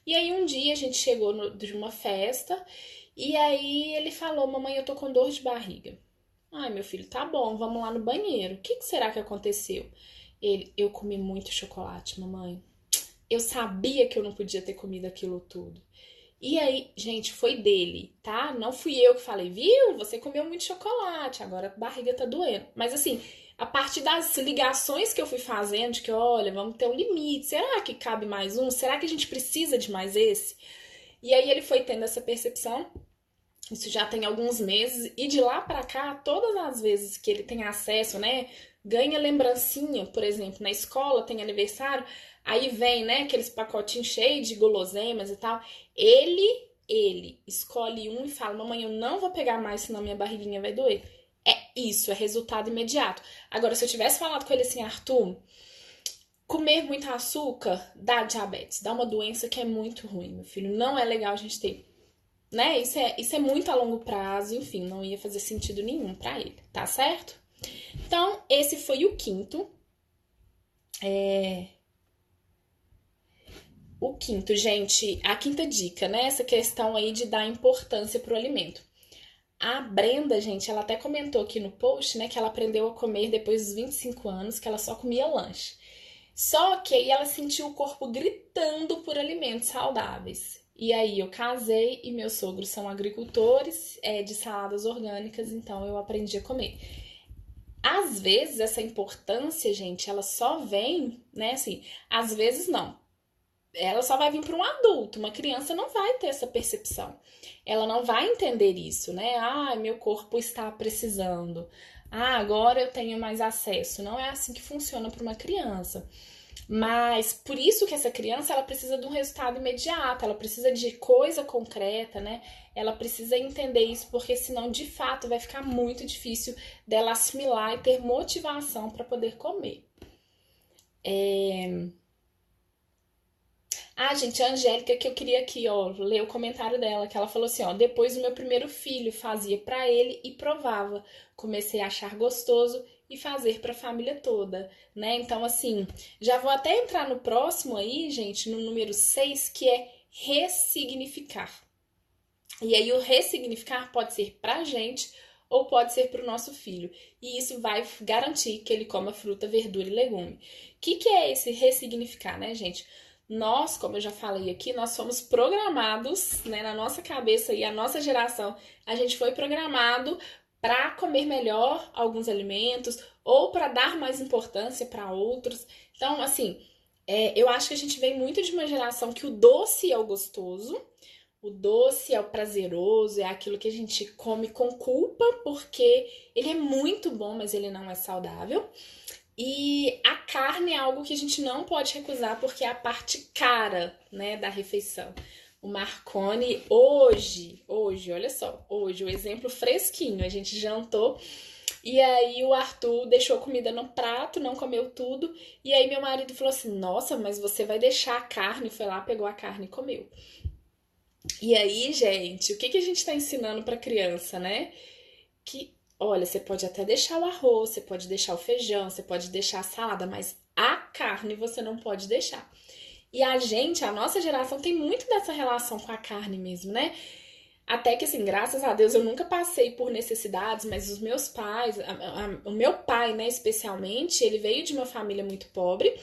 E aí um dia a gente chegou de uma festa, e aí ele falou, mamãe, eu tô com dor de barriga. Ai, meu filho, tá bom, vamos lá no banheiro. O que será que aconteceu? Eu comi muito chocolate, mamãe. Eu sabia que eu não podia ter comido aquilo tudo. E aí, gente, foi dele, tá? Não fui eu que falei, viu? Você comeu muito chocolate, agora a barriga tá doendo. Mas assim, a partir das ligações que eu fui fazendo, de que, olha, vamos ter um limite. Será que cabe mais um? Será que a gente precisa de mais esse? E aí ele foi tendo essa percepção. Isso já tem alguns meses. E de lá pra cá, todas as vezes que ele tem acesso, né? Ganha lembrancinha, por exemplo, na escola tem aniversário, aí vem, né, aqueles pacotinhos cheios de guloseimas e tal. Ele escolhe um e fala: mamãe, eu não vou pegar mais, senão minha barriguinha vai doer. É isso, é resultado imediato. Agora, se eu tivesse falado com ele assim, Arthur, comer muito açúcar dá diabetes, dá uma doença que é muito ruim, meu filho. Não é legal a gente ter, né? Isso é muito a longo prazo, enfim, não ia fazer sentido nenhum pra ele, tá certo? Então, esse foi o quinto. O quinto, gente, a quinta dica, né? Essa questão aí de dar importância pro alimento. A Brenda, gente, ela até comentou aqui no post, né, que ela aprendeu a comer depois dos 25 anos, que ela só comia lanche. Só que aí ela sentiu o corpo gritando por alimentos saudáveis. E aí eu casei e meus sogros são agricultores de saladas orgânicas, então eu aprendi a comer. Às vezes essa importância, gente, ela só vem, né, assim, às vezes não. Ela só vai vir para um adulto, uma criança não vai ter essa percepção. Ela não vai entender isso, né? Ah, meu corpo está precisando. Ah, agora eu tenho mais acesso. Não é assim que funciona para uma criança. Mas por isso que essa criança ela precisa de um resultado imediato, ela precisa de coisa concreta, né? Ela precisa entender isso, porque senão de fato vai ficar muito difícil dela assimilar e ter motivação para poder comer. Ah, gente, a Angélica, que eu queria aqui, ó, ler o comentário dela, que ela falou assim, ó, depois o meu primeiro filho fazia pra ele e provava. Comecei a achar gostoso e fazer pra família toda, né? Então, assim, já vou até entrar no próximo aí, gente, no número 6, que é ressignificar. E aí o ressignificar pode ser pra gente ou pode ser pro nosso filho. E isso vai garantir que ele coma fruta, verdura e legume. O que é esse ressignificar, né, gente? Nós, como eu já falei aqui, nós somos programados, né, na nossa cabeça e a nossa geração, a gente foi programado para comer melhor alguns alimentos ou para dar mais importância para outros. Então, assim, eu acho que a gente vem muito de uma geração que o doce é o gostoso, o doce é o prazeroso, é aquilo que a gente come com culpa, porque ele é muito bom, mas ele não é saudável. E a carne é algo que a gente não pode recusar porque é a parte cara, né, da refeição. O Marconi hoje, olha só, hoje o exemplo fresquinho, a gente jantou e aí o Arthur deixou comida no prato, não comeu tudo, e aí meu marido falou assim: "Nossa, mas você vai deixar a carne?" Foi lá, pegou a carne e comeu. E aí, gente, o que a gente tá ensinando pra criança, né? Que, olha, você pode até deixar o arroz, você pode deixar o feijão, você pode deixar a salada, mas a carne você não pode deixar. E a gente, a nossa geração, tem muito dessa relação com a carne mesmo, né? Até que, assim, graças a Deus, eu nunca passei por necessidades, mas os meus pais, o meu pai, né, especialmente, ele veio de uma família muito pobre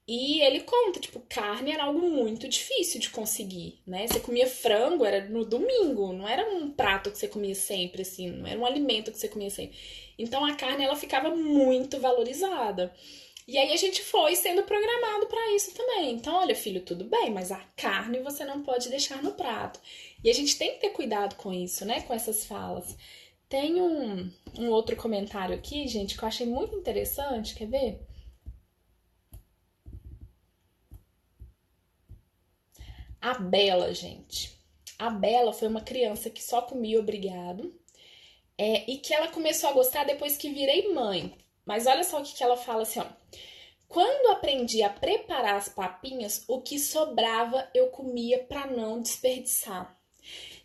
e ele conta, tipo, carne era algo muito difícil de conseguir, né? Você comia frango, era no domingo, não era um prato que você comia sempre, assim, não era um alimento que você comia sempre. Então a carne, ela ficava muito valorizada. E aí a gente foi sendo programado para isso também. Então, olha, filho, tudo bem, mas a carne você não pode deixar no prato. E a gente tem que ter cuidado com isso, né? Com essas falas. Tem um outro comentário aqui, gente, que eu achei muito interessante, quer ver? A Bela, gente. A Bela foi uma criança que só comia obrigado, e que ela começou a gostar depois que virei mãe. Mas olha só o que ela fala assim, ó. Quando aprendi a preparar as papinhas, o que sobrava eu comia para não desperdiçar.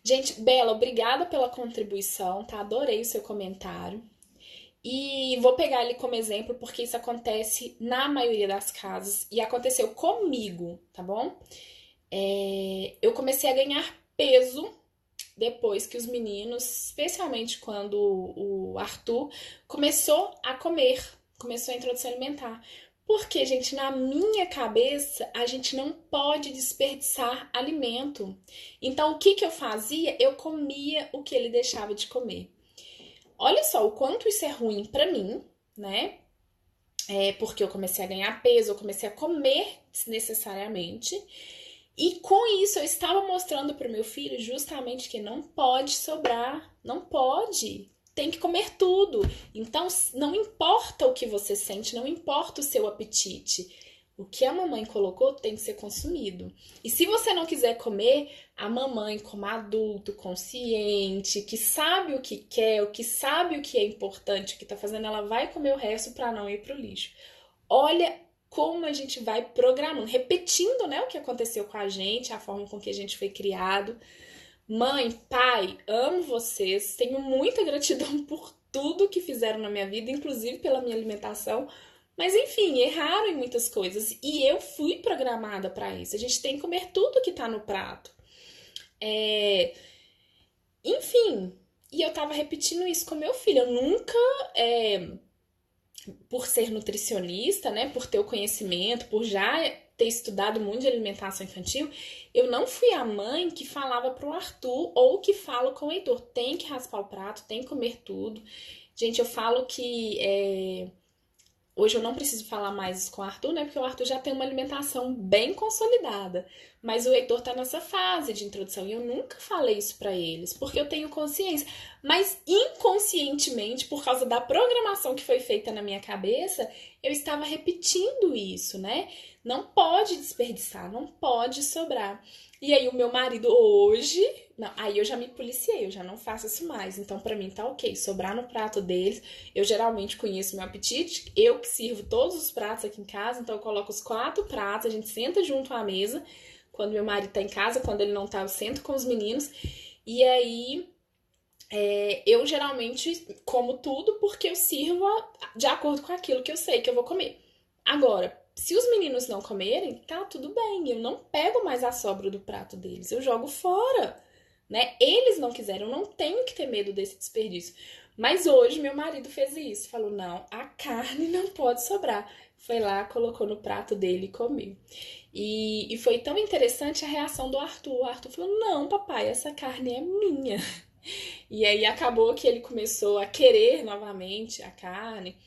Gente, Bela, obrigada pela contribuição, tá? Adorei o seu comentário. E vou pegar ele como exemplo porque isso acontece na maioria das casas e aconteceu comigo, tá bom? Eu comecei a ganhar peso depois que os meninos, especialmente quando o Arthur começou a comer, começou a introdução alimentar. Porque, gente, na minha cabeça, a gente não pode desperdiçar alimento. Então, o que eu fazia? Eu comia o que ele deixava de comer. Olha só o quanto isso é ruim pra mim, né? Porque eu comecei a ganhar peso, eu comecei a comer desnecessariamente. E com isso eu estava mostrando para o meu filho justamente que não pode sobrar, não pode. Tem que comer tudo. Então, não importa o que você sente, não importa o seu apetite. O que a mamãe colocou tem que ser consumido. E se você não quiser comer, a mamãe, como adulto, consciente, que sabe o que quer, o que sabe o que é importante, o que está fazendo, ela vai comer o resto para não ir para o lixo. Olha como a gente vai programando, repetindo, né, o que aconteceu com a gente, a forma com que a gente foi criado. Mãe, pai, amo vocês, tenho muita gratidão por tudo que fizeram na minha vida, inclusive pela minha alimentação, mas enfim, erraram em muitas coisas e eu fui programada para isso. A gente tem que comer tudo que tá no prato. Enfim, e eu tava repetindo isso com meu filho. Eu nunca, por ser nutricionista, né, por ter o conhecimento, por já ter estudado muito de alimentação infantil, eu não fui a mãe que falava pro Arthur ou que falo com o Heitor, tem que raspar o prato, tem que comer tudo. Gente, eu falo que hoje eu não preciso falar mais isso com o Arthur, né? Porque o Arthur já tem uma alimentação bem consolidada. Mas o Heitor tá nessa fase de introdução e eu nunca falei isso pra eles, porque eu tenho consciência. Mas inconscientemente, por causa da programação que foi feita na minha cabeça, eu estava repetindo isso, né? Não pode desperdiçar, não pode sobrar. E aí o meu marido hoje, não, aí eu já me policiei, eu já não faço isso mais. Então pra mim tá ok, sobrar no prato deles. Eu geralmente conheço meu apetite, eu que sirvo todos os pratos aqui em casa, então eu coloco os 4 pratos, a gente senta junto à mesa. Quando meu marido tá em casa, quando ele não tá, eu sento com os meninos. E aí eu geralmente como tudo porque eu sirvo de acordo com aquilo que eu sei que eu vou comer. Agora, se os meninos não comerem, tá tudo bem. Eu não pego mais a sobra do prato deles, eu jogo fora, né? Eles não quiserem, eu não tenho que ter medo desse desperdício. Mas hoje meu marido fez isso, falou: não, a carne não pode sobrar. Foi lá, colocou no prato dele e comeu. E foi tão interessante a reação do Arthur. O Arthur falou: não, papai, essa carne é minha. E aí acabou que ele começou a querer novamente a carne.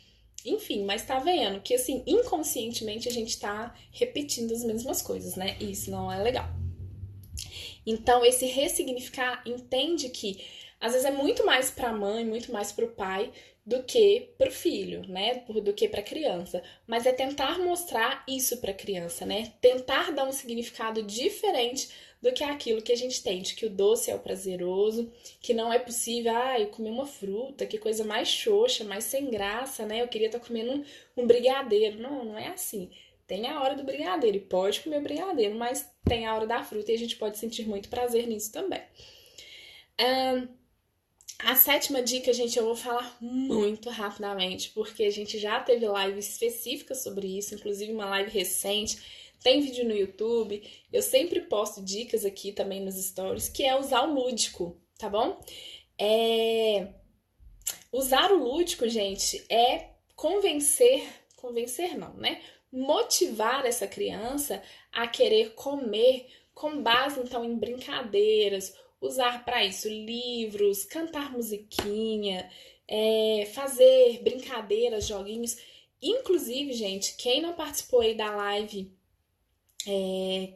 Enfim, mas tá vendo que assim, inconscientemente a gente tá repetindo as mesmas coisas, né? E isso não é legal. Então, esse ressignificar entende que às vezes é muito mais para a mãe, muito mais para o pai do que para o filho, né? Do que para a criança. Mas é tentar mostrar isso para a criança, né? Tentar dar um significado diferente do que aquilo que a gente tem, de que o doce é o prazeroso, que não é possível, eu comer uma fruta, que coisa mais xoxa, mais sem graça, né? Eu queria estar comendo um brigadeiro. Não, não é assim. Tem a hora do brigadeiro e pode comer o brigadeiro, mas tem a hora da fruta e a gente pode sentir muito prazer nisso também. A 7ª dica, gente, eu vou falar muito rapidamente, porque a gente já teve live específica sobre isso, inclusive uma live recente, tem vídeo no YouTube, eu sempre posto dicas aqui também nos stories, que é usar o lúdico, tá bom? Usar o lúdico, gente, é convencer não, né? Motivar essa criança a querer comer com base, então, em brincadeiras, usar para isso livros, cantar musiquinha, fazer brincadeiras, joguinhos. Inclusive, gente, quem não participou aí da live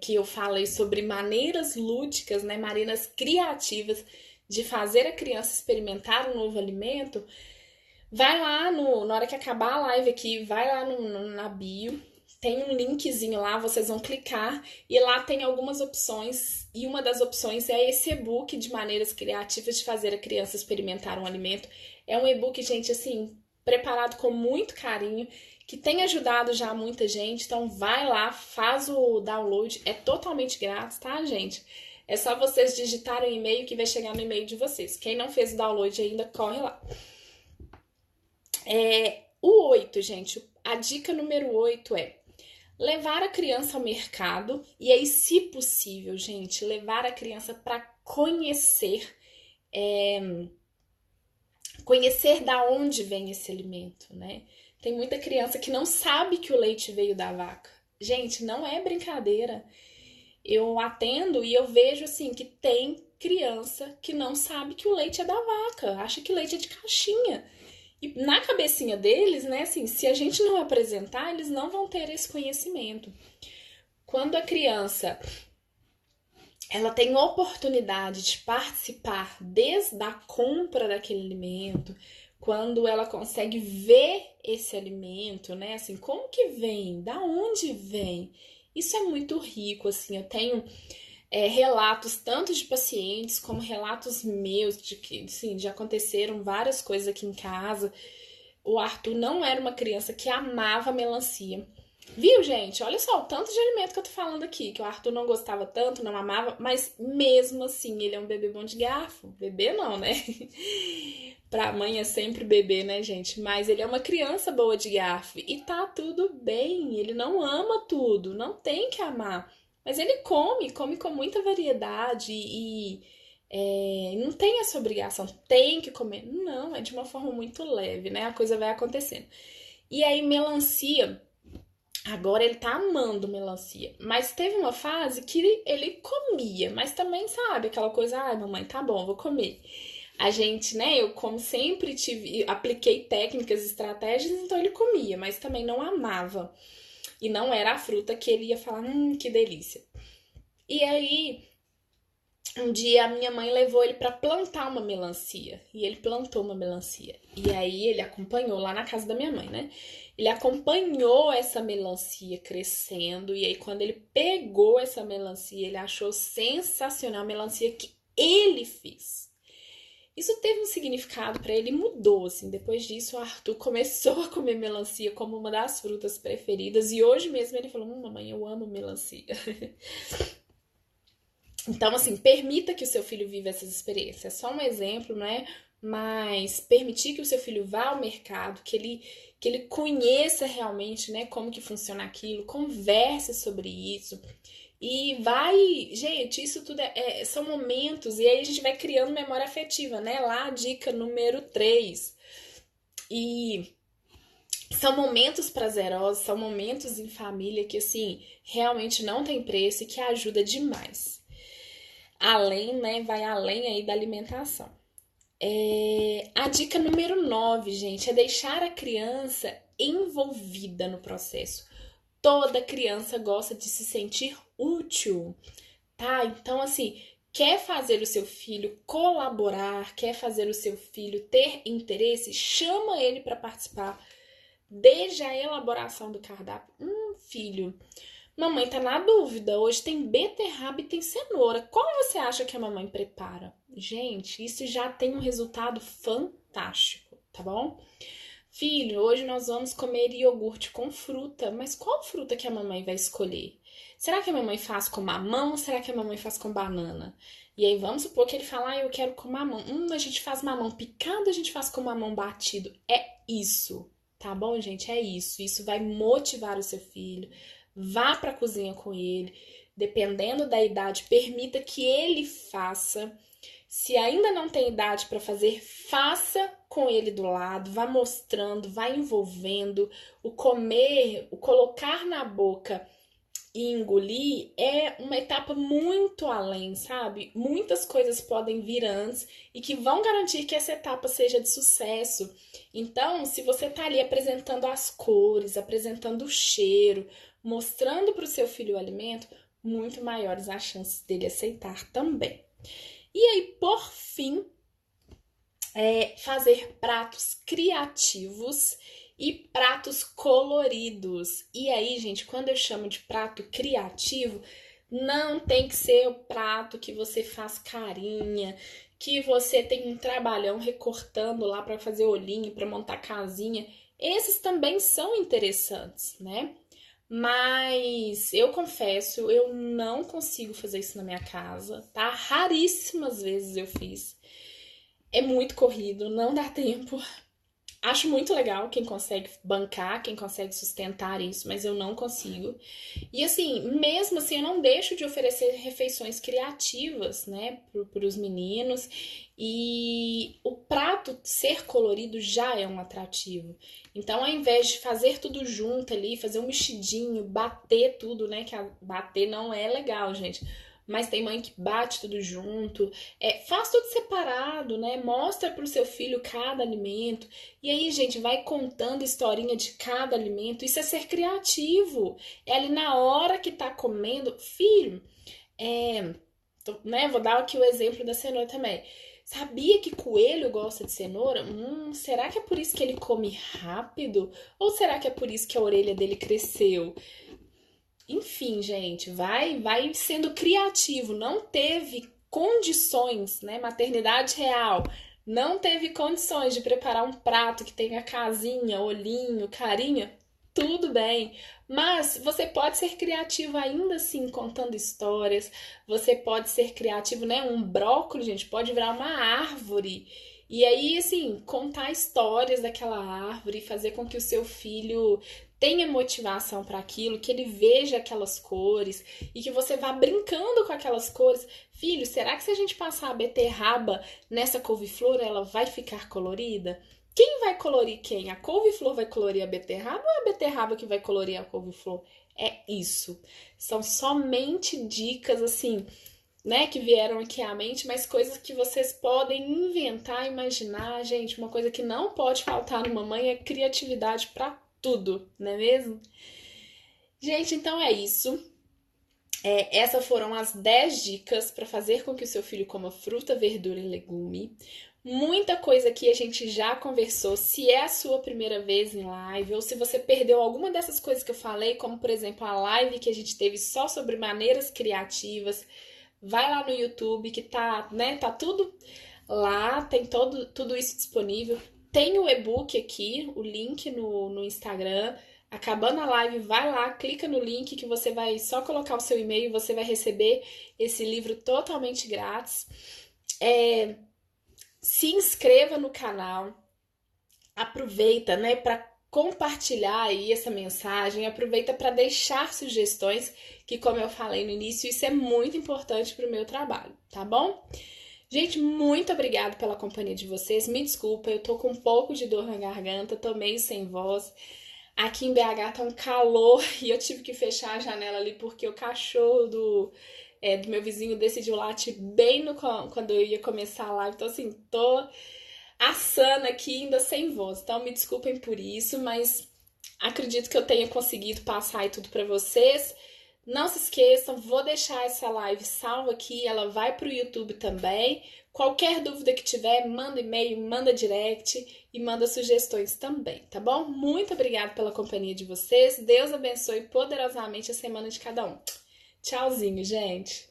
que eu falei sobre maneiras lúdicas, né, maneiras criativas de fazer a criança experimentar um novo alimento, vai lá na hora que acabar a live aqui, vai lá na bio, tem um linkzinho lá, vocês vão clicar e lá tem algumas opções e uma das opções é esse e-book de maneiras criativas de fazer a criança experimentar um alimento. É um e-book, gente, assim, preparado com muito carinho, que tem ajudado já muita gente. Então vai lá, faz o download, é totalmente grátis, tá, gente? É só vocês digitarem o e-mail que vai chegar no e-mail de vocês. Quem não fez o download ainda, corre lá. O 8, gente, a dica número 8 é levar a criança ao mercado e aí, se possível, gente, levar a criança para conhecer da onde vem esse alimento, né? Tem muita criança que não sabe que o leite veio da vaca. Gente, não é brincadeira. Eu atendo e eu vejo assim que tem criança que não sabe que o leite é da vaca, acha que leite é de caixinha. E na cabecinha deles, né, assim, se a gente não apresentar, eles não vão ter esse conhecimento. Quando a criança ela tem oportunidade de participar desde a compra daquele alimento, quando ela consegue ver esse alimento, né, assim, como que vem, da onde vem, isso é muito rico, assim, eu tenho relatos tanto de pacientes como relatos meus de que, assim, já aconteceram várias coisas aqui em casa. O Arthur não era uma criança que amava melancia. Viu, gente? Olha só o tanto de alimento que eu tô falando aqui, que o Arthur não gostava tanto, não amava, mas mesmo assim, ele é um bebê bom de garfo. Bebê não, né? Pra mãe é sempre bebê, né, gente? Mas ele é uma criança boa de garfo e tá tudo bem. Ele não ama tudo, não tem que amar. Mas ele come com muita variedade e não tem essa obrigação, tem que comer. Não, é de uma forma muito leve, né? A coisa vai acontecendo. E aí, melancia, agora ele tá amando melancia. Mas teve uma fase que ele comia, mas também, sabe, aquela coisa, ai, mamãe, tá bom, vou comer. A gente, né, eu como sempre apliquei técnicas, estratégias, então ele comia, mas também não amava. E não era a fruta que ele ia falar, que delícia. E aí, um dia a minha mãe levou ele para plantar uma melancia. E ele plantou uma melancia. E aí ele acompanhou lá na casa da minha mãe, né? Ele acompanhou essa melancia crescendo. E aí quando ele pegou essa melancia, ele achou sensacional a melancia que ele fez. Isso teve um significado para ele e mudou, assim. Depois disso, o Arthur começou a comer melancia como uma das frutas preferidas. E hoje mesmo ele falou, mamãe, eu amo melancia. Então, assim, permita que o seu filho viva essas experiências. É só um exemplo, né? Mas permitir que o seu filho vá ao mercado, que ele conheça realmente, né, como que funciona aquilo, converse sobre isso. E vai, gente, isso tudo são momentos, e aí a gente vai criando memória afetiva, né? Lá a dica número 3. E são momentos prazerosos, são momentos em família que, assim, realmente não tem preço e que ajuda demais. Além, né, vai além aí da alimentação. A dica número 9, gente, é deixar a criança envolvida no processo. Toda criança gosta de se sentir útil, tá? Então, assim, quer fazer o seu filho colaborar, quer fazer o seu filho ter interesse, chama ele para participar desde a elaboração do cardápio. Filho, mamãe tá na dúvida, hoje tem beterraba e tem cenoura. Qual você acha que a mamãe prepara? Gente, isso já tem um resultado fantástico, tá bom? Filho, hoje nós vamos comer iogurte com fruta, mas qual fruta que a mamãe vai escolher? Será que a mamãe faz com mamão ou será que a mamãe faz com banana? E aí vamos supor que ele fala, eu quero com mamão. A gente faz mamão picado, a gente faz com mamão batido. É isso, tá bom, gente? É isso. Isso vai motivar o seu filho. Vá para a cozinha com ele. Dependendo da idade, permita que ele faça. Se ainda não tem idade para fazer, faça com ele do lado, vá mostrando, vá envolvendo. O comer, o colocar na boca e engolir é uma etapa muito além, sabe? Muitas coisas podem vir antes e que vão garantir que essa etapa seja de sucesso. Então, se você tá ali apresentando as cores, apresentando o cheiro, mostrando para o seu filho o alimento, muito maiores as chances dele aceitar também. E aí, por fim, fazer pratos criativos e pratos coloridos. E aí, gente, quando eu chamo de prato criativo, não tem que ser o prato que você faz carinha, que você tem um trabalhão recortando lá para fazer olhinho, para montar casinha. Esses também são interessantes, né? Mas eu confesso, eu não consigo fazer isso na minha casa, tá? Raríssimas vezes eu fiz. É muito corrido, não dá tempo. Acho muito legal quem consegue bancar, quem consegue sustentar isso, mas eu não consigo. E assim, mesmo assim, eu não deixo de oferecer refeições criativas, né, para os meninos. E o prato ser colorido já é um atrativo. Então, ao invés de fazer tudo junto ali, fazer um mexidinho, bater tudo, né, que bater não é legal, gente. Mas tem mãe que bate tudo junto, faz tudo separado, né? Mostra pro seu filho cada alimento. E aí, gente, vai contando historinha de cada alimento. Isso é ser criativo. É ali na hora que tá comendo. Filho, né? Vou dar aqui o exemplo da cenoura também. Sabia que coelho gosta de cenoura? Será que é por isso que ele come rápido? Ou será que é por isso que a orelha dele cresceu? Enfim, gente, vai sendo criativo. Não teve condições, né? Maternidade real. Não teve condições de preparar um prato que tenha casinha, olhinho, carinha. Tudo bem, mas você pode ser criativo ainda assim contando histórias. Você pode ser criativo, né? Um brócolis, gente, pode virar uma árvore. E aí, assim, contar histórias daquela árvore, fazer com que o seu filho tenha motivação para aquilo, que ele veja aquelas cores e que você vá brincando com aquelas cores. Filho, será que se a gente passar a beterraba nessa couve-flor, ela vai ficar colorida? Quem vai colorir quem? A couve-flor vai colorir a beterraba ou é a beterraba que vai colorir a couve-flor? É isso. São somente dicas assim, né, que vieram aqui à mente, mas coisas que vocês podem inventar, imaginar. Gente, uma coisa que não pode faltar numa mãe é criatividade para tudo, não é mesmo? Gente, então é isso. Essas foram as 10 dicas para fazer com que o seu filho coma fruta, verdura e legume. Muita coisa aqui a gente já conversou. Se é a sua primeira vez em live, ou se você perdeu alguma dessas coisas que eu falei, como por exemplo a live que a gente teve só sobre maneiras criativas, vai lá no YouTube que tá, né, tá tudo lá, tem tudo isso disponível. Tem o e-book aqui, o link no Instagram. Acabando a live, vai lá, clica no link que você vai só colocar o seu e-mail, você vai receber esse livro totalmente grátis. Se inscreva no canal, aproveita, né, para compartilhar aí essa mensagem, aproveita para deixar sugestões, que como eu falei no início, isso é muito importante para o meu trabalho, tá bom? Gente, muito obrigada pela companhia de vocês. Me desculpa, eu tô com um pouco de dor na garganta, tô meio sem voz. Aqui em BH tá um calor e eu tive que fechar a janela ali porque o cachorro do meu vizinho decidiu latir bem quando eu ia começar a live. Então, assim, tô assando aqui ainda sem voz. Então, me desculpem por isso, mas acredito que eu tenha conseguido passar aí tudo pra vocês. Não se esqueçam, vou deixar essa live salva aqui, ela vai pro YouTube também. Qualquer dúvida que tiver, manda e-mail, manda direct e manda sugestões também, tá bom? Muito obrigada pela companhia de vocês. Deus abençoe poderosamente a semana de cada um. Tchauzinho, gente!